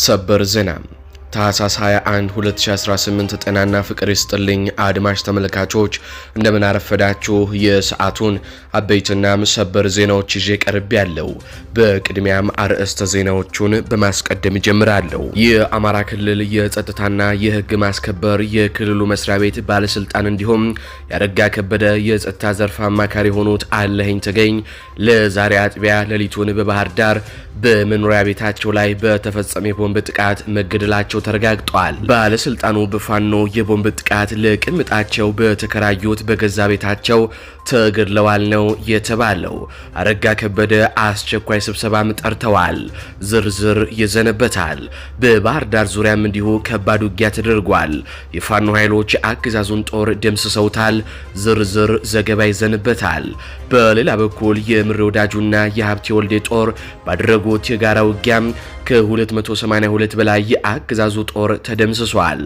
ሰበር ዜና ታህሳስ 21 2018 ጤናና ፍቅር ይስጥልኝ አድማጭ ተመልካቾች እንደምን አረፈዳችሁ። የሰዓቱን አበይትና ሰበር ዜናዎች ይዤ ቀርብ ያለው። በቅድሚያም አርዕስተ ዜናዎቹን በማስቀደም ጀምራለሁ። የአማራ ክልል የጸጥታና የህግ ማስከበር የክልሉ መስሪያ ቤት ባለስልጣን እንዲሁም ያረጋ ከበደ የጸጥታ ዘርፍ አማካሪ የሆኑት አለኸኝ ተገኝ ለዛሬ አጥቢያ ሌሊቱን በባህር ዳር በመኖሪያ ቤታቸው ላይ በተፈጸመ የቦምብ ጥቃት መገደላቸው ተረጋግጧል። ባለስልጣኑ በፋኖ የቦምብ ጥቃት ለቅምጣቸው በተከራዩት በገዛ ቤታቸው ተገድለዋል ነው የተባለው። አረጋ ከበደ አስቸኳይ ስብሰባም ጠርተዋል። ዝርዝር ይዘነበታል። በባህር ዳር ዙሪያም እንዲሁ ከባድ ውጊያ ተደርጓል። የፋኖ ኃይሎች አገዛዙን ጦር ደምስሰውታል። ዝርዝር ዘገባ ይዘንበታል። በሌላ በኩል የምሬ ወዳጁና የሀብቴ ወልዴ ጦር ባደረጉት የጋራ ውጊያም ከ282 በላይ የአገዛዙ ጦር ተደምስሷል።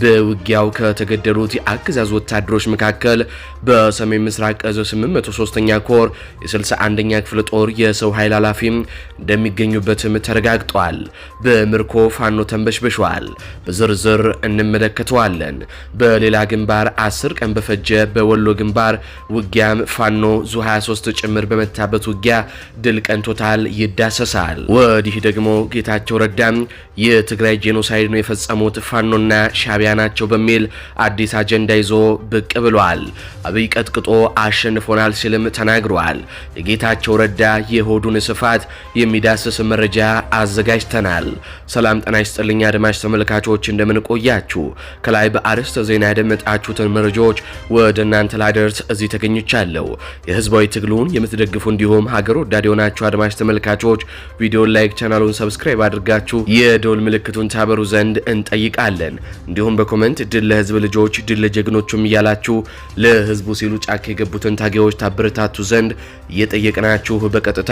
በውጊያው ከተገደሉት የአገዛዙ ወታደሮች መካከል በሰሜን ምስራቅ እዝ 803ኛ ኮር የ61ኛ ክፍለ ጦር የሰው ኃይል ኃላፊም እንደሚገኙበትም ተረጋግጧል። በምርኮ ፋኖ ተንበሽበሿል። በዝርዝር እንመለከተዋለን። በሌላ ግንባር 10 ቀን በፈጀ በወሎ ግንባር ውጊያም ፋኖ ዙ 23 ጭምር በመታበት ውጊያ ድል ቀንቶታል። ይዳሰሳል። ወዲህ ደግሞ ጌታቸው ረዳም የትግራይ ጄኖሳይድ ነው የፈጸሙት ፋኖና ሻቢያ ናቸው በሚል አዲስ አጀንዳ ይዞ ብቅ ብሏል። አብይ ቀጥቅጦ አሸንፎናል ሲልም ተናግሯል። የጌታቸው ረዳ የሆዱን ስፋት የሚዳስስ መረጃ አዘጋጅተናል። ሰላም ጤና ይስጥልኝ አድማጭ ተመልካቾች እንደምን ቆያችሁ። ከላይ በአርዕስተ ዜና ያደመጣችሁትን መረጃዎች ወደ እናንተ ላደርስ እዚህ ተገኝቻለሁ። የህዝባዊ ትግሉን የምትደግፉ እንዲሁም ሀገር ወዳድ የሆናችሁ አድማጭ ተመልካቾች ቪዲዮን ላይክ፣ ቻናሉን ሰብስክራይብ አድርጋችሁ የደወል ምልክቱን ታበሩ ዘንድ እንጠይቃለን። እንዲሁም በኮሜንት ድል ለህዝብ ልጆች ድል ለጀግኖቹም እያላችሁ ለህዝቡ ሲሉ ጫካ የገቡትን ታጋዮች ታበረታቱ ዘንድ እየጠየቅናችሁ በቀጥታ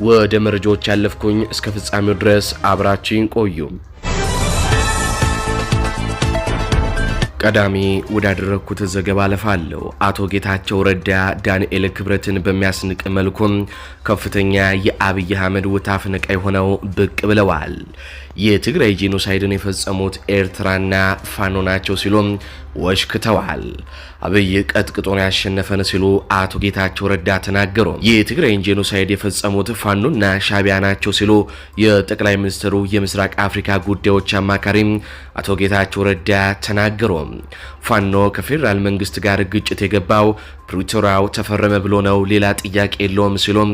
ወደ መረጃዎች ያለፍኩኝ። እስከ ፍጻሜው ድረስ አብራችሁን ቆዩ። ቀዳሚ ወዳደረኩት ዘገባ አለፋለሁ። አቶ ጌታቸው ረዳ ዳንኤል ክብረትን በሚያስንቅ መልኩም ከፍተኛ የአብይ አህመድ ውታፍ ነቃይ ሆነው ብቅ ብለዋል። የትግራይ ጄኖሳይድን የፈጸሙት ኤርትራና ፋኖ ናቸው ሲሉም ወሽክተዋል። አብይ ቀጥቅጦን ያሸነፈን ሲሉ አቶ ጌታቸው ረዳ ተናገሩ። የትግራይን ጄኖሳይድ የፈጸሙት ፋኖና ሻቢያ ናቸው ሲሉ የጠቅላይ ሚኒስትሩ የምስራቅ አፍሪካ ጉዳዮች አማካሪም አቶ ጌታቸው ረዳ ተናገሩ። ፋኖ ከፌዴራል መንግስት ጋር ግጭት የገባው ፕሪቶሪያው ተፈረመ ብሎ ነው፣ ሌላ ጥያቄ የለውም ሲሉም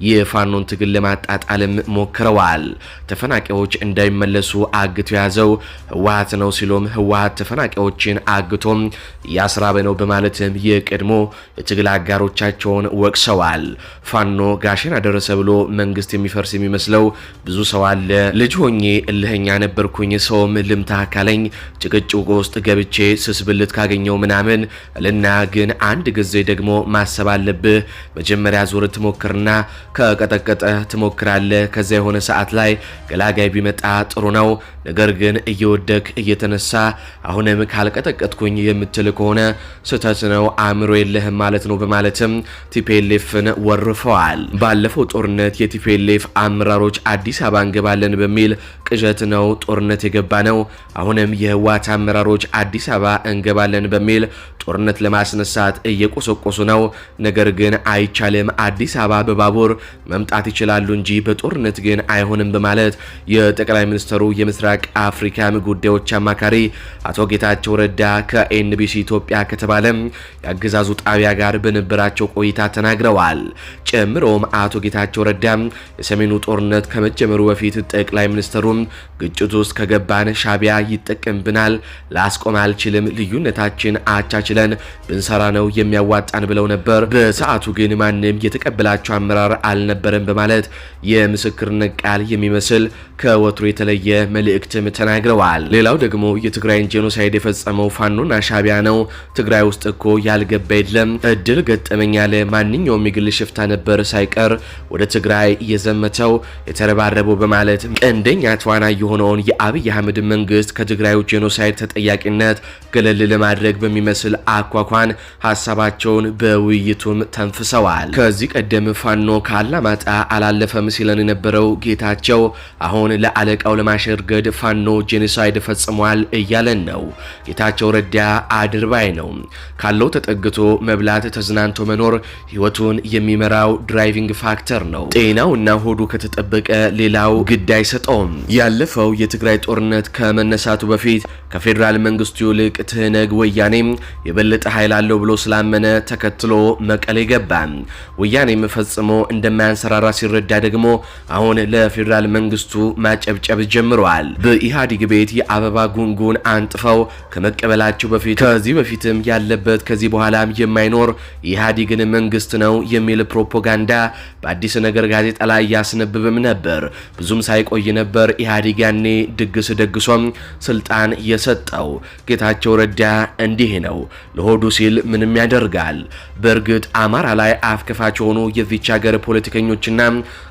የፋኖን ትግል ለማጣጣልም ሞክረዋል። ተፈናቃዮች እንዳይመለሱ አግቶ ያዘው ህወሓት ነው ሲሉም ህወሓት ተፈናቃዮችን አግቶም እያስራበ ነው በማለትም የቀድሞ የትግል አጋሮቻቸውን ወቅሰዋል። ፋኖ ጋሽን አደረሰ ብሎ መንግስት የሚፈርስ የሚመስለው ብዙ ሰው አለ። ልጅ ሆኜ እልህኛ ነበርኩኝ፣ ሰውም ልምታ ካለኝ ጭቅጭቅ ውስጥ ገብቼ ስስብልት ካገኘው ምናምን ልና ግን አንድ ጊዜ ደግሞ ማሰብ አለብህ። መጀመሪያ ዙር ትሞክርና ከቀጠቀጠ ትሞክራለህ። ከዛ የሆነ ሰዓት ላይ ገላጋይ ቢመጣ ጥሩ ነው። ነገር ግን እየወደክ እየተነሳ አሁንም ካልቀጠቀጥኩኝ የምትል ከሆነ ስህተት ነው፣ አእምሮ የለህም ማለት ነው በማለትም ቲፒኤልኤፍን ወርፈዋል። ባለፈው ጦርነት የቲፒኤልኤፍ አመራሮች አዲስ አበባ እንገባለን በሚል ቅዠት ነው ጦርነት የገባ ነው። አሁንም የህወሓት አመራሮች አዲስ አበባ እንገባለን በሚል ጦርነት ለማስነሳት እየቆሰቆሱ ነው። ነገር ግን አይቻልም፣ አዲስ አበባ በባቡር መምጣት ይችላሉ እንጂ በጦርነት ግን አይሆንም በማለት የጠቅላይ ሚኒስትሩ የምስራቅ አፍሪካ ጉዳዮች አማካሪ አቶ ጌታቸው ረዳ ከኤንቢሲ ኢትዮጵያ ከተባለ የአገዛዙ ጣቢያ ጋር በነበራቸው ቆይታ ተናግረዋል። ጨምሮም አቶ ጌታቸው ረዳ የሰሜኑ ጦርነት ከመጀመሩ በፊት ጠቅላይ ሚኒስትሩ ግጭት ውስጥ ከገባን ሻቢያ ይጠቀምብናል፣ ላስቆም አልችልም፣ ልዩነታችን አቻችለን ብንሰራ ነው የሚያዋጣን ብለው ነበር። በሰዓቱ ግን ማንም የተቀበላቸው አመራር አልነበረም በማለት የምስክርነት ቃል የሚመስል ከወትሮ የተለየ መልእክትም ተናግረዋል። ሌላው ደግሞ የትግራይን ጄኖሳይድ የፈጸመው ፋኖና ሻቢያ ነው፣ ትግራይ ውስጥ እኮ ያልገባ የለም፣ እድል ገጠመኝ ያለ ማንኛውም የግል ሽፍታ ነበር ሳይቀር ወደ ትግራይ የዘመተው የተረባረበው በማለት ቀንደኛ ተዋናይ የሆነውን የአብይ አህመድ መንግስት ከትግራዩ ጄኖሳይድ ተጠያቂነት ገለል ለማድረግ በሚመስል አኳኳን ሀሳባቸውን በውይይቱም ተንፍሰዋል። ከዚህ ቀደም ፋኖ ካላማጣ አላለፈም ሲለን የነበረው ጌታቸው አሁን ለአለቃው ለማሸርገድ ፋኖ ጄኖሳይድ ፈጽሟል እያለን ነው። ጌታቸው ረዳ አድርባይ ነው። ካለው ተጠግቶ መብላት ተዝናንቶ መኖር ህይወቱን የሚመራው ድራይቪንግ ፋክተር ነው። ጤናውና ሆዱ ከተጠበቀ ሌላው ግድ አይሰጠውም። ያለፈው የትግራይ ጦርነት ከመነሳቱ በፊት ከፌዴራል መንግስቱ ይልቅ ትህነግ ወያኔም የበለጠ ኃይል አለው ብሎ ስላመነ ተከትሎ መቀሌ ገባ። ወያኔም ፈጽሞ እንደማያንሰራራ ሲረዳ ደግሞ አሁን ለፌዴራል መንግስቱ ማጨብጨብ ጀምረዋል። በኢህአዴግ ቤት የአበባ ጉንጉን አንጥፈው ከመቀበላቸው በፊት ከዚህ በፊትም ያለበት ከዚህ በኋላም የማይኖር የኢህአዴግን መንግስት ነው የሚል ፕሮፓጋንዳ በአዲስ ነገር ጋዜጣ ላይ ያስነብብም ነበር። ብዙም ሳይቆይ ነበር ኢህአዴግ ያኔ ድግስ ደግሶም ስልጣን የሰጠው። ጌታቸው ረዳ እንዲህ ነው፣ ለሆዱ ሲል ምንም ያደርጋል። በእርግጥ አማራ ላይ አፍከፋች የሆኑ የዚች ሀገር ፖለቲከኞችና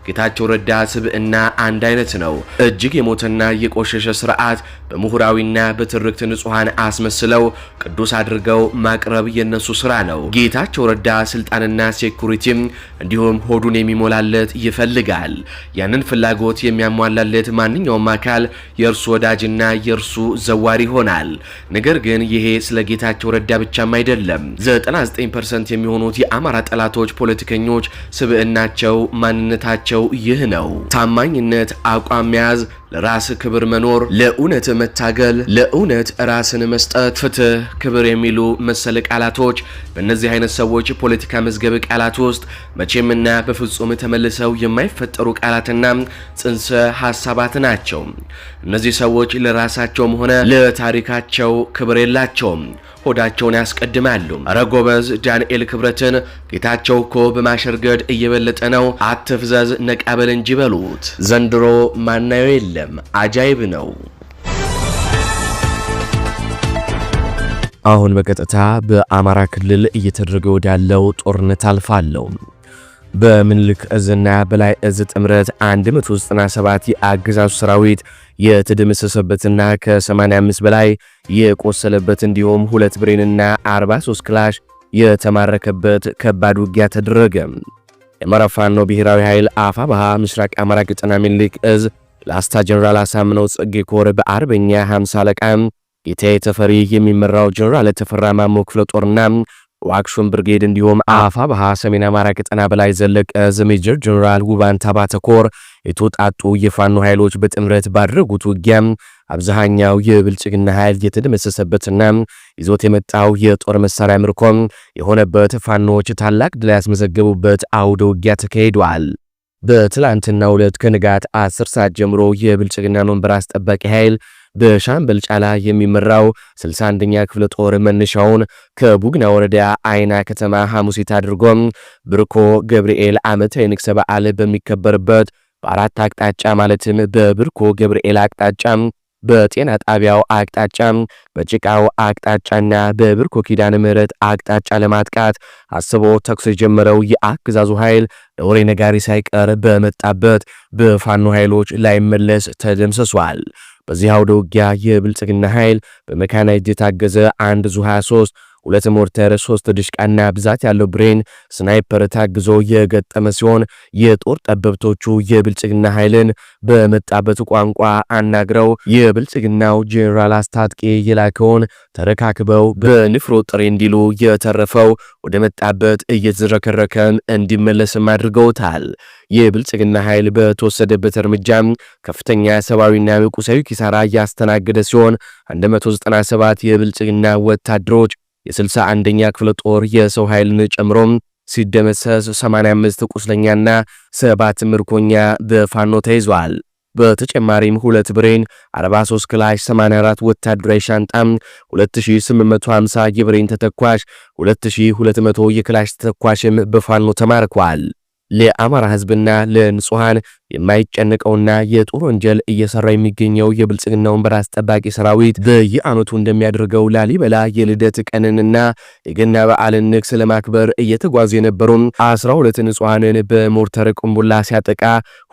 ጌታቸው ረዳ ስብዕና አንድ አይነት ነው። እጅግ የሞተና የቆሸሸ ስርዓት በምሁራዊና በትርክት ንጹሃን አስመስለው ቅዱስ አድርገው ማቅረብ የነሱ ስራ ነው። ጌታቸው ረዳ ስልጣንና ሴኩሪቲም እንዲሁም ሆዱን የሚሞላለት ይፈልጋል። ያንን ፍላጎት የሚያሟላለት ማንኛውም አካል የእርሱ ወዳጅና የእርሱ ዘዋሪ ይሆናል። ነገር ግን ይሄ ስለ ጌታቸው ረዳ ብቻም አይደለም። 99% የሚሆኑት የአማራ ጠላቶች ፖለቲከኞች ስብዕናቸው፣ ማንነታቸው ይህ ነው። ታማኝነት፣ አቋም መያዝ፣ ለራስ ክብር መኖር፣ ለእውነት መታገል፣ ለእውነት ራስን መስጠት፣ ፍትህ፣ ክብር የሚሉ መሰል ቃላቶች በእነዚህ አይነት ሰዎች ፖለቲካ መዝገብ ቃላት ውስጥ መቼምና በፍጹም ተመልሰው የማይፈጠሩ ቃላትና ጽንሰ ሐሳባት ናቸው። እነዚህ ሰዎች ለራሳቸውም ሆነ ለታሪካቸው ክብር የላቸውም። ሆዳቸውን ያስቀድማሉ። አረ ጎበዝ ዳንኤል ክብረትን ጌታቸው እኮ በማሸርገድ እየበለጠ ነው፣ አትፍዘዝ ነቃበል እንጂ በሉት። ዘንድሮ ማናየው የለም፣ አጃይብ ነው። አሁን በቀጥታ በአማራ ክልል እየተደረገ ወዳለው ጦርነት አልፋለሁ። በምኒልክ እዝና በላይ እዝ ጥምረት 197 የአገዛዙ ሰራዊት የተደመሰሰበትና ከ85 በላይ የቆሰለበት እንዲሁም 2 ብሬንና 43 ክላሽ የተማረከበት ከባድ ውጊያ ተደረገ። የአማራ ፋኖ ብሔራዊ ኃይል አፋብኃ ምስራቅ አማራ ቀጠና ምኒልክ እዝ ላስታ ጀነራል አሳምነው ጽጌ ኮር በአርበኛ 50 አለቃ ጌታዬ ተፈሪ የሚመራው ጀነራል ተፈራ ማሞ ክፍለ ጦርና ዋክሹም ብርጌድ እንዲሁም አፋብኃ ሰሜን አማራ ቀጠና በላይ ዘለቀ ሜጀር ጀነራል ውባንታ ባተኮር የተወጣጡ የፋኖ ኃይሎች በጥምረት ባደረጉት ውጊያ አብዛኛው የብልጽግና ኃይል የተደመሰሰበትና ይዞት የመጣው የጦር መሳሪያ ምርኮም የሆነበት ፋኖች ታላቅ ድል ያስመዘገቡበት አውደ ውጊያ ተካሂዷል። በትላንትናው ዕለት ከንጋት 10 ሰዓት ጀምሮ የብልጽግና መንበር አስጠባቂ ኃይል በሻምበል ጫላ የሚመራው 61ኛ ክፍለ ጦር መነሻውን ከቡግና ወረዳ አይና ከተማ ሐሙሲት አድርጎም ብርኮ ገብርኤል ዓመታዊ ንግስ በዓል በሚከበርበት በአራት አቅጣጫ ማለትም በብርኮ ገብርኤል አቅጣጫ፣ በጤና ጣቢያው አቅጣጫ፣ በጭቃው አቅጣጫና በብርኮ ኪዳነ ምህረት አቅጣጫ ለማጥቃት አስቦ ተኩስ የጀመረው የአገዛዙ ኃይል ለወሬ ነጋሪ ሳይቀር በመጣበት በፋኖ ኃይሎች ላይመለስ ተደምስሷል። በዚህ አውደ ውጊያ የብልጽግና ኃይል በመካናይዝድ የታገዘ አንድ ዙ 23 ሁለት ሞርተር 3 ድሽቃና ብዛት ያለው ብሬን ስናይፐር ታግዞ የገጠመ ሲሆን የጦር ጠበብቶቹ የብልጽግና ኃይልን በመጣበት ቋንቋ አናግረው የብልጽግናው ጄኔራል አስታጥቄ የላከውን ተረካክበው በንፍሮ ጥሬ እንዲሉ የተረፈው ወደ መጣበት እየተዝረከረከም እንዲመለስም አድርገውታል። የብልጽግና ኃይል በተወሰደበት እርምጃም ከፍተኛ ሰብአዊና ቁሳዊ ኪሳራ ያስተናገደ ሲሆን 197 የብልጽግና ወታደሮች የ61ኛ ክፍለ ጦር የሰው ኃይልን ጨምሮም ሲደመሰስ 85 ቁስለኛና 7 ምርኮኛ በፋኖ ተይዟል። በተጨማሪም 2 ብሬን 43 ክላሽ 84 ወታደራዊ ሻንጣም 2850 የብሬን ተተኳሽ 2200 የክላሽ ተተኳሽም በፋኖ ተማርኳል። ለአማራ ህዝብና ለንጹሃን የማይጨነቀውና የጦር ወንጀል እየሰራ የሚገኘው የብልጽግናውን በራስ ጠባቂ ሰራዊት በየዓመቱ እንደሚያደርገው ላሊበላ የልደት ቀንንና የገና በዓልን ንግስ ለማክበር እየተጓዙ የነበሩ 12 ንጹሃንን በሞርተር ቁምቡላ ሲያጠቃ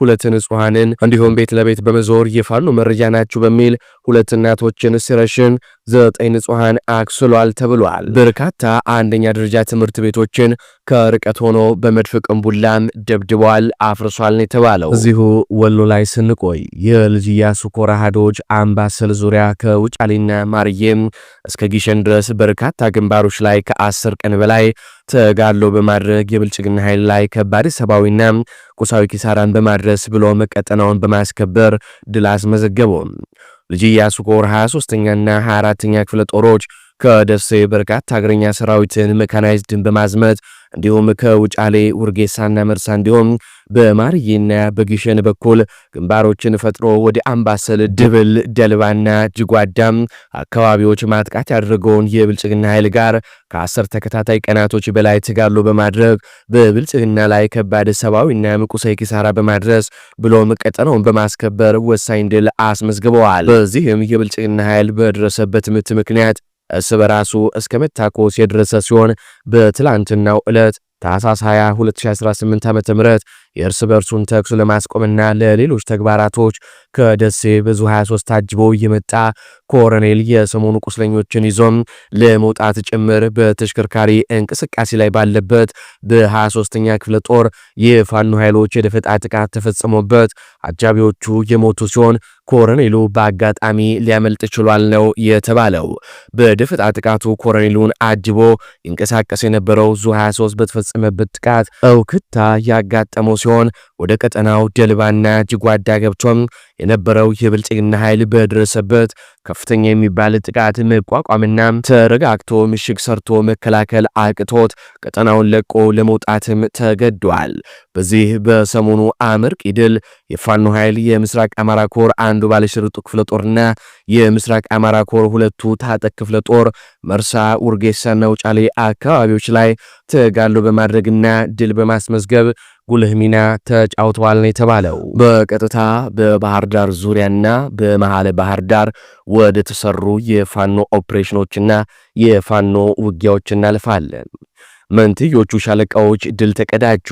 2 ንጹሃንን እንዲሁም ቤት ለቤት በመዞር የፋኖ መረጃ ናችሁ በሚል 2 እናቶችን ሲረሽን 9 ንጹሃን አክስሏል ተብሏል። በርካታ አንደኛ ደረጃ ትምህርት ቤቶችን ከርቀት ሆኖ በመድፍ ቅንቡላም ደብድቧል፣ አፍርሷል ነው የተባለው። እዚሁ ወሎ ላይ ስንቆይ የልጅ ኢያሱ ኮር አሃዶች አምባሰል ዙሪያ ከውጫሌና ማርዬም እስከ ጊሸን ድረስ በርካታ ግንባሮች ላይ ከ10 ቀን በላይ ተጋድሎ በማድረግ የብልጽግና ኃይል ላይ ከባድ ሰብአዊና ቁሳዊ ኪሳራን በማድረስ ብሎም ቀጠናውን በማስከበር ድል አስመዘገቡ። ልጅ ኢያሱ ኮር 23ኛና 24ኛ ክፍለ ጦሮች ከደሴ በርካታ እግረኛ ሰራዊትን መካናይዝድን በማዝመት እንዲሁም ከውጫሌ ውርጌሳና መርሳ እንዲሁም በማርዬና በጊሸን በኩል ግንባሮችን ፈጥሮ ወደ አምባሰል ድብል ደልባና ጅጓዳም አካባቢዎች ማጥቃት ያደረገውን የብልጽግና ኃይል ጋር ከ10 ተከታታይ ቀናቶች በላይ ተጋድሎ በማድረግ በብልጽግና ላይ ከባድ ሰብአዊና ቁሳዊ ኪሳራ በማድረስ ብሎም ቀጠናውን በማስከበር ወሳኝ ድል አስመዝግበዋል። በዚህም የብልጽግና ኃይል በደረሰበት ምት ምክንያት እርስ በራሱ እስከ መታኮስ የደረሰ ሲሆን በትላንትናው ዕለት ታህሳስ 20 2018 ዓ.ም የእርስ በርሱን ተኩስ ለማስቆምና ለሌሎች ተግባራቶች ከደሴ ብዙ 23 ታጅቦ የመጣ ኮሎኔል የሰሞኑ ቁስለኞችን ይዞም ለመውጣት ጭምር በተሽከርካሪ እንቅስቃሴ ላይ ባለበት በ23ኛ ክፍለ ጦር የፋኖ ኃይሎች የደፈጣ ጥቃት ተፈጽሞበት አጃቢዎቹ የሞቱ ሲሆን ኮሎኔሉ በአጋጣሚ ሊያመልጥ ችሏል ነው የተባለው። በደፈጣ ጥቃቱ ኮሎኔሉን አጅቦ ይንቀሳቀስ የነበረው ዙ 23 በተፈጸመበት ጥቃት እውክታ ያጋጠመው ሲሆን ወደ ቀጠናው ደልባና ጅጓዳ ገብቶም የነበረው የብልጽግና ኃይል በደረሰበት ከፍተኛ የሚባል ጥቃት መቋቋምና ተረጋግቶ ምሽግ ሰርቶ መከላከል አቅቶት ቀጠናውን ለቆ ለመውጣትም ተገዷል። በዚህ በሰሞኑ አመርቂ ድል የፋኖ ኃይል የምስራቅ አማራ ኮር አንዱ ባለሽርጡ ክፍለ ጦርና የምስራቅ አማራ ኮር ሁለቱ ታጠቅ ክፍለ ጦር መርሳ ውርጌሳና ውጫሌ አካባቢዎች ላይ ተጋድሎ በማድረግና ድል በማስመዝገብ ጉልህ ሚና ተጫውተዋል ነው የተባለው። በቀጥታ በባህር ዳር ዙሪያና በመሃለ ባህር ዳር ወደ ተሰሩ የፋኖ ኦፕሬሽኖችና የፋኖ ውጊያዎች እናልፋለን። መንትዮቹ ሻለቃዎች ድል ተቀዳጁ።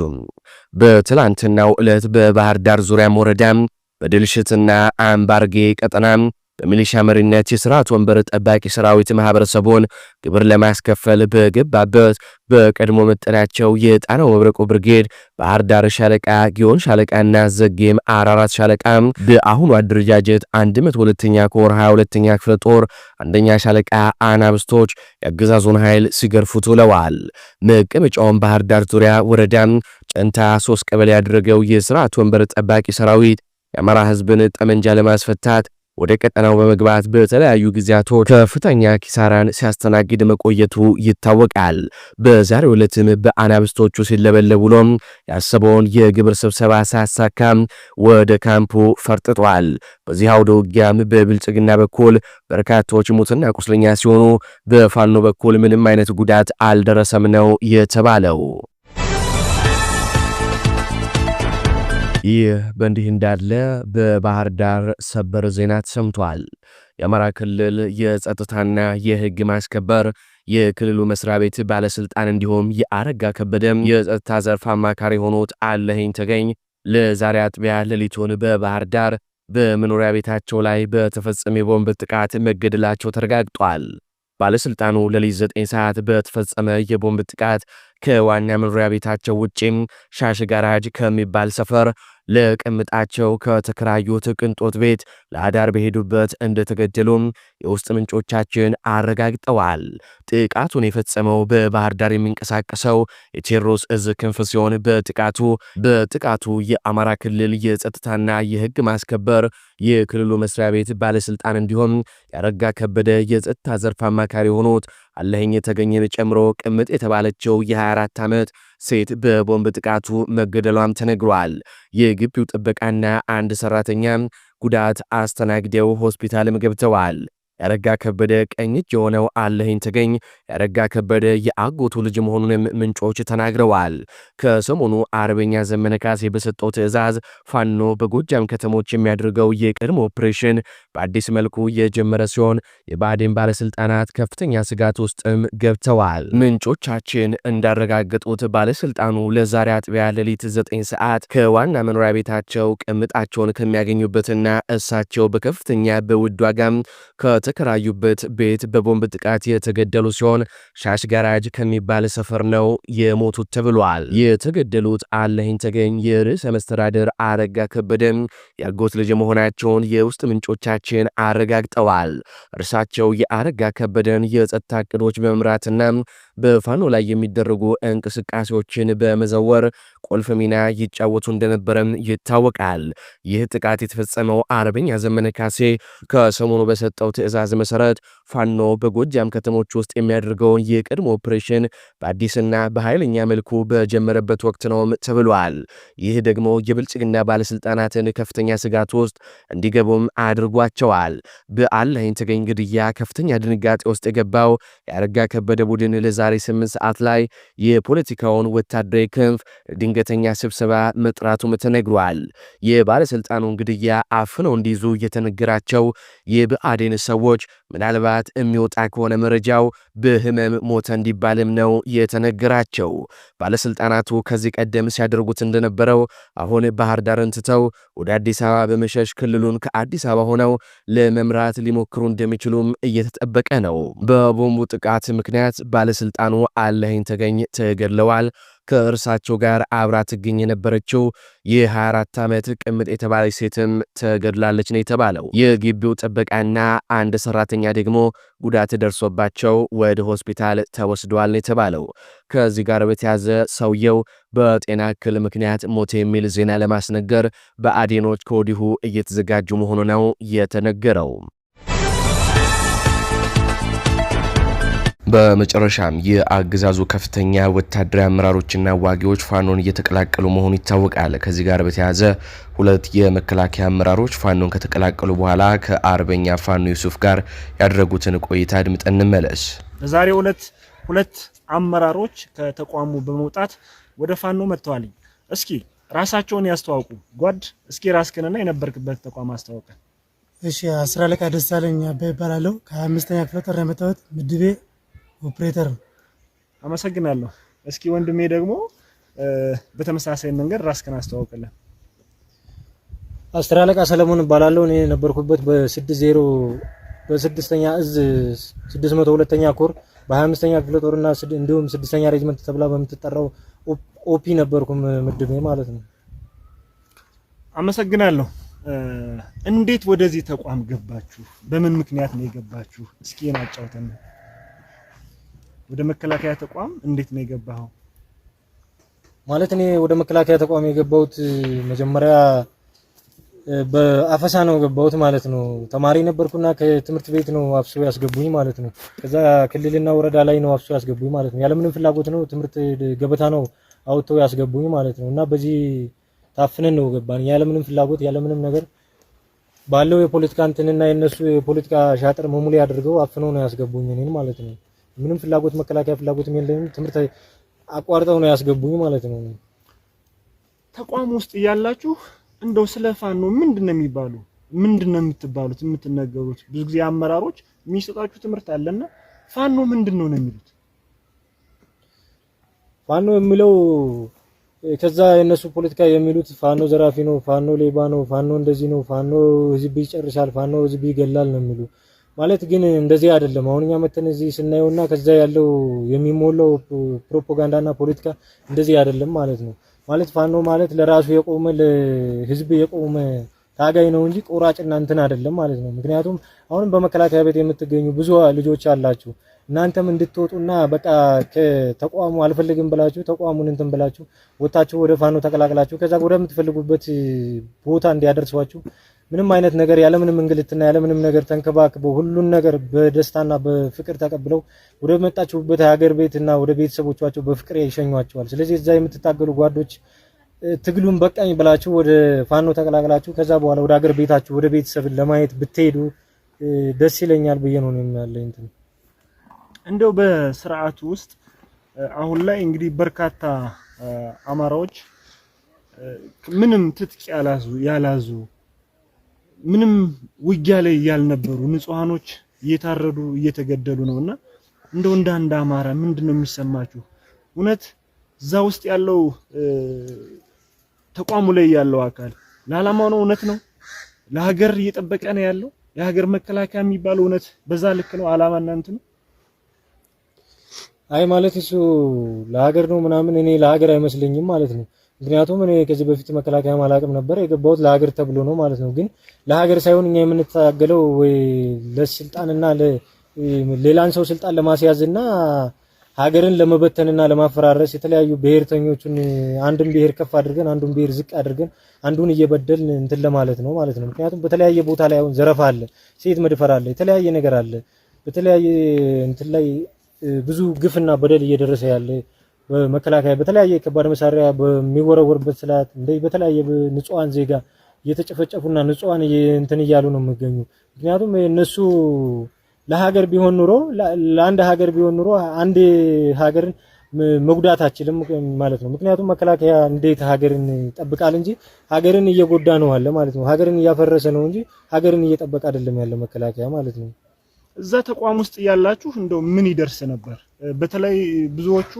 በትላንትናው ዕለት በባህር ዳር ዙሪያም ወረዳም በድልሽትና አምባርጌ ቀጠናም በሚሊሻ መሪነት የስርዓት ወንበር ጠባቂ ሰራዊት ማህበረሰቡን ግብር ለማስከፈል በገባበት በቀድሞ መጠሪያቸው የጣናው መብረቆ ብርጌድ ባህር ዳር ሻለቃ፣ ጊዮን ሻለቃና ዘጌም አራራት ሻለቃ በአሁኑ አደረጃጀት 102ኛ ኮር 22ኛ ክፍለ ጦር አንደኛ ሻለቃ አናብስቶች የአገዛዙን ኃይል ሲገርፉት ውለዋል። መቀመጫውን ባህር ዳር ዙሪያ ወረዳም ጨንታ 3 ቀበሌ ያደረገው የስርዓት ወንበር ጠባቂ ሰራዊት የአማራ ህዝብን ጠመንጃ ለማስፈታት ወደ ቀጠናው በመግባት በተለያዩ ጊዜያቶች ከፍተኛ ኪሳራን ሲያስተናግድ መቆየቱ ይታወቃል። በዛሬው ዕለትም በአናብስቶቹ ሲለበለብ ውሎም ያሰበውን የግብር ስብሰባ ሳያሳካም ወደ ካምፑ ፈርጥጧል። በዚህ አውደ ውጊያም በብልጽግና በኩል በርካቶች ሙትና ቁስለኛ ሲሆኑ፣ በፋኖ በኩል ምንም አይነት ጉዳት አልደረሰም ነው የተባለው። ይህ በእንዲህ እንዳለ በባህር ዳር ሰበር ዜና ተሰምቷል። የአማራ ክልል የጸጥታና የሕግ ማስከበር የክልሉ መስሪያ ቤት ባለስልጣን እንዲሁም የአረጋ ከበደም የጸጥታ ዘርፍ አማካሪ የሆኑት አለኸኝ ተገኝ ለዛሬ አጥቢያ ሌሊቱን በባህር ዳር በመኖሪያ ቤታቸው ላይ በተፈጸመ የቦምብ ጥቃት መገደላቸው ተረጋግጧል። ባለስልጣኑ ሌሊት 9 ሰዓት በተፈጸመ የቦምብ ጥቃት ከዋና መኖሪያ ቤታቸው ውጪም ሻሽ ጋራጅ ከሚባል ሰፈር ለቅምጣቸው ከተከራዩት ቅንጦት ቤት ለአዳር በሄዱበት እንደተገደሉም የውስጥ ምንጮቻችን አረጋግጠዋል። ጥቃቱን የፈጸመው በባህር ዳር የሚንቀሳቀሰው የቴዎድሮስ እዝ ክንፍ ሲሆን በጥቃቱ የአማራ ክልል የጸጥታና የሕግ ማስከበር የክልሉ መስሪያ ቤት ባለስልጣን እንዲሁም ያረጋ ከበደ የጸጥታ ዘርፍ አማካሪ የሆኑት አለኸኝ የተገኘን ጨምሮ ቅምጥ የተባለችው የ24 ዓመት ሴት በቦምብ ጥቃቱ መገደሏም ተነግሯል። የግቢው ጥበቃና አንድ ሰራተኛ ጉዳት አስተናግደው ሆስፒታልም ገብተዋል። ያረጋ ከበደ ቀኝ እጅ የሆነው አለኸኝ ተገኝ ያረጋ ከበደ የአጎቱ ልጅ መሆኑንም ምንጮች ተናግረዋል። ከሰሞኑ አርበኛ ዘመነ ካሴ በሰጠው ትዕዛዝ ፋኖ በጎጃም ከተሞች የሚያደርገው የቅድመ ኦፕሬሽን በአዲስ መልኩ የጀመረ ሲሆን የባዴን ባለስልጣናት ከፍተኛ ስጋት ውስጥም ገብተዋል። ምንጮቻችን እንዳረጋገጡት ባለስልጣኑ ለዛሬ አጥቢያ ሌሊት 9 ሰዓት ከዋና መኖሪያ ቤታቸው ቅምጣቸውን ከሚያገኙበትና እሳቸው በከፍተኛ በውድ ዋጋም ከተከራዩበት ቤት በቦምብ ጥቃት የተገደሉ ሲሆን ሻሽ ጋራጅ ከሚባል ሰፈር ነው የሞቱት ተብሏል። የተገደሉት አለኸኝ ተገኝ የርዕሰ መስተዳድር አረጋ ከበደም ያጎት ልጅ መሆናቸውን የውስጥ ምንጮቻችን አረጋግጠዋል። እርሳቸው የአረጋ ከበደን የጸጥታ ዕቅዶች በመምራትና በፋኖ ላይ የሚደረጉ እንቅስቃሴዎችን በመዘወር ቁልፍ ሚና ይጫወቱ እንደነበረም ይታወቃል። ይህ ጥቃት የተፈጸመው አርበኛ ዘመነ ካሴ ከሰሞኑ በሰጠው ትዕዛዝ መሰረት ፋኖ በጎጃም ከተሞች ውስጥ የሚያደርገውን የቅድመ ኦፕሬሽን በአዲስና በኃይለኛ መልኩ በጀመረበት ወቅት ነውም ተብሏል። ይህ ደግሞ የብልጽግና ባለስልጣናትን ከፍተኛ ስጋት ውስጥ እንዲገቡም አድርጓቸዋል። በአለኸኝ ተገኝ ግድያ ከፍተኛ ድንጋጤ ውስጥ የገባው ያረጋ ከበደ ቡድን ለዛሬ 8 ሰዓት ላይ የፖለቲካውን ወታደራዊ ክንፍ ድንገተኛ ስብሰባ መጥራቱም ተነግሯል። የባለስልጣኑን ግድያ አፍነው እንዲይዙ የተነገራቸው የብአዴን ሰዎች ምናልባት የሚወጣ ከሆነ መረጃው በህመም ሞተ እንዲባልም ነው የተነገራቸው። ባለስልጣናቱ ከዚህ ቀደም ሲያደርጉት እንደነበረው አሁን ባህር ዳርን ትተው ወደ አዲስ አበባ በመሸሽ ክልሉን ከአዲስ አበባ ሆነው ለመምራት ሊሞክሩ እንደሚችሉም እየተጠበቀ ነው። በቦምቡ ጥቃት ምክንያት ባለስልጣኑ አለኸኝ ተገኝ ተገድለዋል። ከእርሳቸው ጋር አብራ ትገኝ የነበረችው የ24 ዓመት ቅምጥ የተባለች ሴትም ተገድላለች ነው የተባለው። የግቢው ጥበቃና አንድ ሰራተኛ ደግሞ ጉዳት ደርሶባቸው ወደ ሆስፒታል ተወስደዋል ነው የተባለው። ከዚህ ጋር በተያዘ ሰውየው በጤና እክል ምክንያት ሞተ የሚል ዜና ለማስነገር በአዴኖች ከወዲሁ እየተዘጋጁ መሆኑ ነው የተነገረው። በመጨረሻም የአገዛዙ ከፍተኛ ወታደራዊ አመራሮችና ዋጊዎች ፋኖን እየተቀላቀሉ መሆኑ ይታወቃል። ከዚህ ጋር በተያያዘ ሁለት የመከላከያ አመራሮች ፋኖን ከተቀላቀሉ በኋላ ከአርበኛ ፋኖ ዩሱፍ ጋር ያደረጉትን ቆይታ አድምጠን እንመለስ። በዛሬው ዕለት ሁለት አመራሮች ከተቋሙ በመውጣት ወደ ፋኖ መጥተዋል። እስኪ ራሳቸውን ያስተዋውቁ። ጓድ እስኪ ራስክንና የነበርክበት ተቋም አስተዋውቀን። እሺ፣ አስራ አለቃ ደሳለኝ አበበ እባላለሁ። ከ25ኛ ክፍለ ጦር የመጣሁት ምድቤ ኦፕሬተር ነው። አመሰግናለሁ። እስኪ ወንድሜ ደግሞ በተመሳሳይ መንገድ ራስክን አስተዋውቅልን። አስራ አለቃ ሰለሞን እባላለሁ። እኔ የነበርኩበት በ60 በ6ኛ እዝ 602ኛ ኮር በ25ኛ ክፍለ ጦርና እንዲሁም 6ኛ ሬጅመንት ተብላ በምትጠራው ኦፒ ነበርኩም ምድቤ ማለት ነው። አመሰግናለሁ። እንዴት ወደዚህ ተቋም ገባችሁ? በምን ምክንያት ነው የገባችሁ? እስኪ እናጫውተን። ወደ መከላከያ ተቋም እንዴት ነው የገባኸው? ማለት እኔ ወደ መከላከያ ተቋም የገባሁት መጀመሪያ በአፈሳ ነው የገባሁት ማለት ነው። ተማሪ ነበርኩና ከትምህርት ቤት ነው አፍሶ ያስገቡኝ ማለት ነው። ከዛ ክልልና ወረዳ ላይ ነው አፍሶ ያስገቡኝ ማለት ነው። ያለምንም ፍላጎት ነው፣ ትምህርት ገበታ ነው አውጥተው ያስገቡኝ ማለት ነው። እና በዚህ ታፍነን ነው ገባን፣ ያለምንም ፍላጎት ያለምንም ነገር ባለው የፖለቲካ እንትንና የነሱ የፖለቲካ ሻጥር መሙሉ ያደርገው አፍነው ነው ያስገቡኝ እኔን ማለት ነው። ምንም ፍላጎት መከላከያ ፍላጎትም የለኝም፣ ትምህርት አቋርጠው ነው ያስገቡኝ ማለት ነው። ተቋም ውስጥ እያላችሁ እንደው ስለ ፋኖ ምንድነው የሚባሉ ምንድነው የምትባሉት የምትነገሩት? ብዙ ጊዜ አመራሮች የሚሰጣችሁ ትምህርት አለና ፋኖ ምንድነው ነው የሚሉት? ፋኖ የሚለው ከዛ የነሱ ፖለቲካ የሚሉት ፋኖ ዘራፊ ነው፣ ፋኖ ሌባ ነው፣ ፋኖ እንደዚህ ነው፣ ፋኖ ህዝብ ይጨርሳል፣ ፋኖ ህዝብ ይገላል ነው የሚሉ ማለት ግን እንደዚህ አይደለም። አሁንኛ መተን እዚህ ስናየውና ከዛ ያለው የሚሞላው ፕሮፓጋንዳና ፖለቲካ እንደዚህ አይደለም ማለት ነው። ማለት ፋኖ ማለት ለራሱ የቆመ ለህዝብ የቆመ ታጋይ ነው እንጂ ቆራጭና እንትን አይደለም ማለት ነው። ምክንያቱም አሁንም በመከላከያ ቤት የምትገኙ ብዙ ልጆች አላችሁ። እናንተም እንድትወጡና በቃ ከተቋሙ አልፈልግም ብላችሁ ተቋሙን እንትን ብላችሁ ወጣችሁ ወደ ፋኖ ተቀላቅላችሁ ከዛ ወደምትፈልጉበት ቦታ እንዲያደርሷችሁ ምንም አይነት ነገር ያለምንም እንግልትና ያለምንም ነገር ተንከባክበው ሁሉን ነገር በደስታና በፍቅር ተቀብለው ወደ መጣችሁበት ሀገር ቤትና ወደ ቤተሰቦቻችሁ በፍቅር ይሸኟቸዋል። ስለዚህ እዛ የምትታገሉ ጓዶች ትግሉን በቃኝ ብላችሁ ወደ ፋኖ ተቀላቅላችሁ ከዛ በኋላ ወደ ሀገር ቤታችሁ ወደ ቤተሰብ ለማየት ብትሄዱ ደስ ይለኛል ብዬ ነው የሚያለኝ እንትን እንደው በስርዓቱ ውስጥ አሁን ላይ እንግዲህ በርካታ አማራዎች ምንም ትጥቅ ያላዙ ምንም ውጊያ ላይ ያልነበሩ ንጹሃኖች እየታረዱ እየተገደሉ ነውና እንደው እንደ አንድ አማራ ምንድነው የሚሰማችሁ? እውነት እዛ ውስጥ ያለው ተቋሙ ላይ ያለው አካል ለዓላማው ነው? እውነት ነው ለሀገር እየጠበቀ ነው ያለው? የሀገር መከላከያ የሚባለው እውነት በዛ ልክ ነው ዓላማ እናንተ ነው? አይ ማለት እሱ ለሀገር ነው ምናምን እኔ ለሀገር አይመስለኝም ማለት ነው። ምክንያቱም እኔ ከዚህ በፊት መከላከያ ማላቅም ነበር የገባሁት ለሀገር ተብሎ ነው ማለት ነው። ግን ለሀገር ሳይሆን እኛ የምንታገለው ወይ ለስልጣንና ሌላን ሰው ስልጣን ለማስያዝና ሀገርን ለመበተንና ለማፈራረስ የተለያዩ ብሔርተኞችን አንዱን ብሔር ከፍ አድርገን አንዱን ብሔር ዝቅ አድርገን አንዱን እየበደልን እንትን ለማለት ነው ማለት ነው። ምክንያቱም በተለያየ ቦታ ላይ አሁን ዘረፋ አለ፣ ሴት መድፈር አለ፣ የተለያየ ነገር አለ። በተለያየ እንትን ላይ ብዙ ግፍና በደል እየደረሰ ያለ በመከላከያ በተለያየ ከባድ መሳሪያ በሚወረወርበት ሰዓት በተለያየ ንጹሃን ዜጋ እየተጨፈጨፉና ንጹሃን እንትን እያሉ ነው የሚገኙ። ምክንያቱም እነሱ ለሀገር ቢሆን ኑሮ ለአንድ ሀገር ቢሆን ኑሮ አንድ ሀገርን መጉዳት አችልም ማለት ነው። ምክንያቱም መከላከያ እንዴት ሀገርን ይጠብቃል እንጂ ሀገርን እየጎዳ ነው አለ ማለት ነው። ሀገርን እያፈረሰ ነው እንጂ ሀገርን እየጠበቀ አይደለም ያለ መከላከያ ማለት ነው። እዛ ተቋም ውስጥ ያላችሁ እንደው ምን ይደርስ ነበር? በተለይ ብዙዎቹ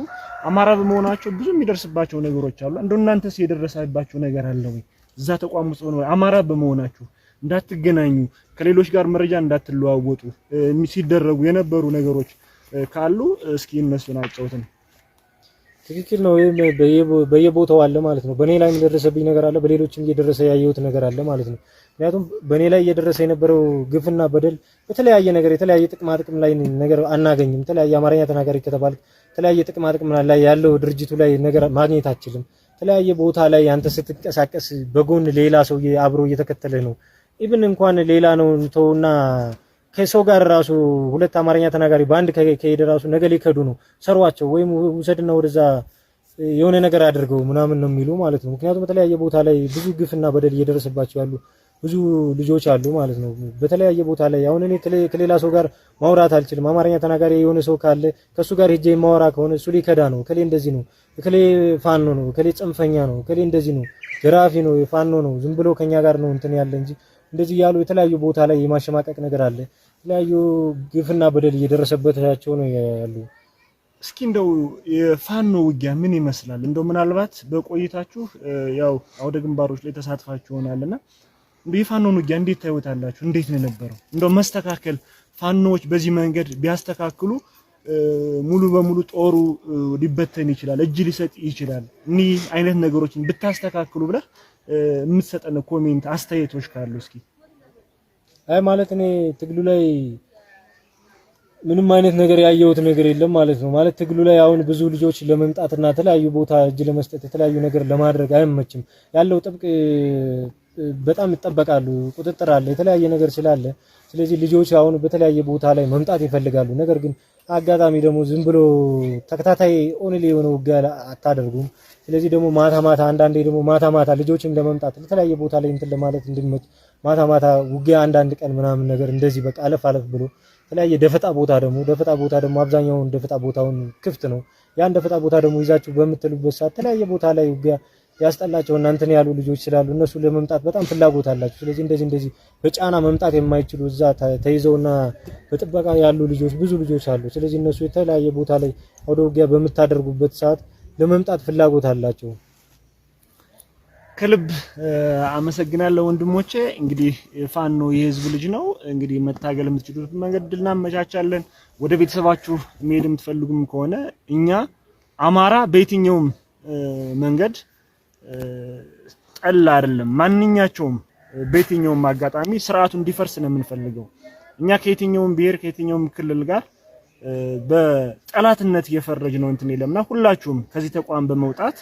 አማራ በመሆናቸው ብዙ የሚደርስባቸው ነገሮች አሉ። እንደው እናንተስ የደረሰባችሁ ነገር አለ ወይ? እዛ ተቋም ውስጥ ሆኖ አማራ በመሆናችሁ እንዳትገናኙ ከሌሎች ጋር መረጃ እንዳትለዋወጡ ሲደረጉ የነበሩ ነገሮች ካሉ እስኪ እነሱን አጫውተን። ትክክል ነው። በየቦታው አለ ማለት ነው። በኔ ላይ የደረሰብኝ ነገር አለ፣ በሌሎችም እየደረሰ ያየሁት ነገር አለ ማለት ነው። ምክንያቱም በኔ ላይ እየደረሰ የነበረው ግፍና በደል በተለያየ ነገር የተለያየ ጥቅማ ጥቅም ላይ ነገር አናገኝም። የተለያየ አማርኛ ተናጋሪ ከተባለ የተለያየ ጥቅማ ጥቅም ላይ ያለው ድርጅቱ ላይ ነገር ማግኘት አችልም። የተለያየ ቦታ ላይ አንተ ስትንቀሳቀስ በጎን ሌላ ሰው አብሮ እየተከተለ ነው። ኢቭን እንኳን ሌላ ነው ተውና ከሰው ጋር ራሱ ሁለት አማርኛ ተናጋሪ በአንድ ከሄደ ራሱ ነገ ሊከዱ ነው ሰሯቸው ወይም ውሰድና ወደዛ የሆነ ነገር አድርገው ምናምን ነው የሚሉ ማለት ነው። ምክንያቱም በተለያየ ቦታ ላይ ብዙ ግፍና በደል እየደረሰባቸው ያሉ ብዙ ልጆች አሉ ማለት ነው። በተለያየ ቦታ ላይ አሁን እኔ ከሌላ ሰው ጋር ማውራት አልችልም። አማርኛ ተናጋሪ የሆነ ሰው ካለ ከሱ ጋር ሄጄ ማወራ ከሆነ እሱ ሊከዳ ነው። ከሌ እንደዚህ ነው፣ ከሌ ፋኖ ነው፣ ከሌ ጽንፈኛ ነው፣ ከሌ እንደዚህ ነው፣ ግራፊ ነው፣ ፋኖ ነው፣ ዝም ብሎ ከኛ ጋር ነው እንትን ያለ እንጂ እንደዚህ ያሉ የተለያዩ ቦታ ላይ የማሸማቀቅ ነገር አለ። የተለያዩ ግፍና በደል እየደረሰባቸው ነው ያሉ። እስኪ እንደው የፋኖ ውጊያ ምን ይመስላል? እንደው ምናልባት በቆይታችሁ ያው አውደ ግንባሮች ላይ ተሳትፋችሁ ይሆናልና የፋኖን ውጊያ እንዴት ታዩታላችሁ? እንዴት ነው የነበረው? እንደው መስተካከል ፋኖዎች በዚህ መንገድ ቢያስተካክሉ ሙሉ በሙሉ ጦሩ ሊበተን ይችላል፣ እጅ ሊሰጥ ይችላል። እኒህ አይነት ነገሮችን ብታስተካክሉ ብለህ የምትሰጠን ኮሜንት አስተያየቶች ካሉ እስኪ። አይ ማለት እኔ ትግሉ ላይ ምንም አይነት ነገር ያየሁት ነገር የለም ማለት ነው። ማለት ትግሉ ላይ አሁን ብዙ ልጆች ለመምጣትና የተለያዩ ቦታ እጅ ለመስጠት የተለያዩ ነገር ለማድረግ አይመችም። ያለው ጥብቅ በጣም ይጠበቃሉ፣ ቁጥጥር አለ፣ የተለያየ ነገር ስላለ ስለዚህ ልጆች አሁን በተለያየ ቦታ ላይ መምጣት ይፈልጋሉ። ነገር ግን አጋጣሚ ደግሞ ዝም ብሎ ተከታታይ ኦንሊ የሆነ ውጊያ አታደርጉም። ስለዚህ ደግሞ ማታ ማታ አንዳንዴ ደግሞ ማታ ማታ ልጆችም ለመምጣት ለተለያየ ቦታ ላይ እንትን ለማለት እንድንመች ማታ ማታ ውጊያ አንዳንድ ቀን ምናምን ነገር እንደዚህ በቃ አለፍ አለፍ ብሎ የተለያየ ደፈጣ ቦታ ደግሞ አብዛኛውን ደፈጣ ቦታውን ክፍት ነው። ያን ደፈጣ ቦታ ደግሞ ይዛችሁ በምትሉበት ሰዓት የተለያየ ቦታ ላይ ውጊያ ያስጠላቸውና እንትን ያሉ ልጆች ስላሉ እነሱ ለመምጣት በጣም ፍላጎት አላቸው። ስለዚህ እንደዚህ በጫና መምጣት የማይችሉ እዛ ተይዘውና በጥበቃ ያሉ ልጆች ብዙ ልጆች አሉ። ስለዚህ እነሱ የተለያየ ቦታ ላይ ወደ ውጊያ በምታደርጉበት ሰዓት ለመምጣት ፍላጎት አላቸው። ከልብ አመሰግናለሁ ወንድሞቼ። እንግዲህ ፋኖ የህዝብ ልጅ ነው። እንግዲህ መታገል የምትችሉት መንገድ እናመቻቻለን። ወደ ቤተሰባችሁ መሄድ የምትፈልጉም ከሆነ እኛ አማራ በየትኛውም መንገድ ጠላ አይደለም። ማንኛቸውም በየትኛውም አጋጣሚ ስርዓቱ እንዲፈርስ ነው የምንፈልገው። እኛ ከየትኛውም ብሔር ከየትኛውም ክልል ጋር በጠላትነት እየፈረጅ ነው እንትን የለምና ሁላችሁም ከዚህ ተቋም በመውጣት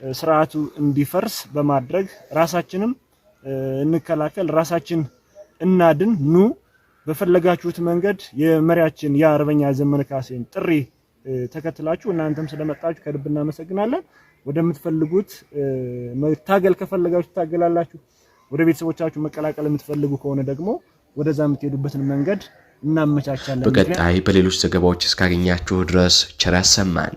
ስርዓቱ እንዲፈርስ በማድረግ ራሳችንም እንከላከል፣ ራሳችን እናድን። ኑ በፈለጋችሁት መንገድ የመሪያችን የአርበኛ ዘመነ ካሴን ጥሪ ተከትላችሁ እናንተም ስለመጣችሁ ከልብ እናመሰግናለን። ወደምትፈልጉት መታገል ከፈለጋችሁ ታገላላችሁ። ወደ ቤተሰቦቻችሁ መቀላቀል የምትፈልጉ ከሆነ ደግሞ ወደዛ የምትሄዱበትን መንገድ እናመቻቻለን። በቀጣይ በሌሎች ዘገባዎች እስካገኛችሁ ድረስ ቸር ያሰማን።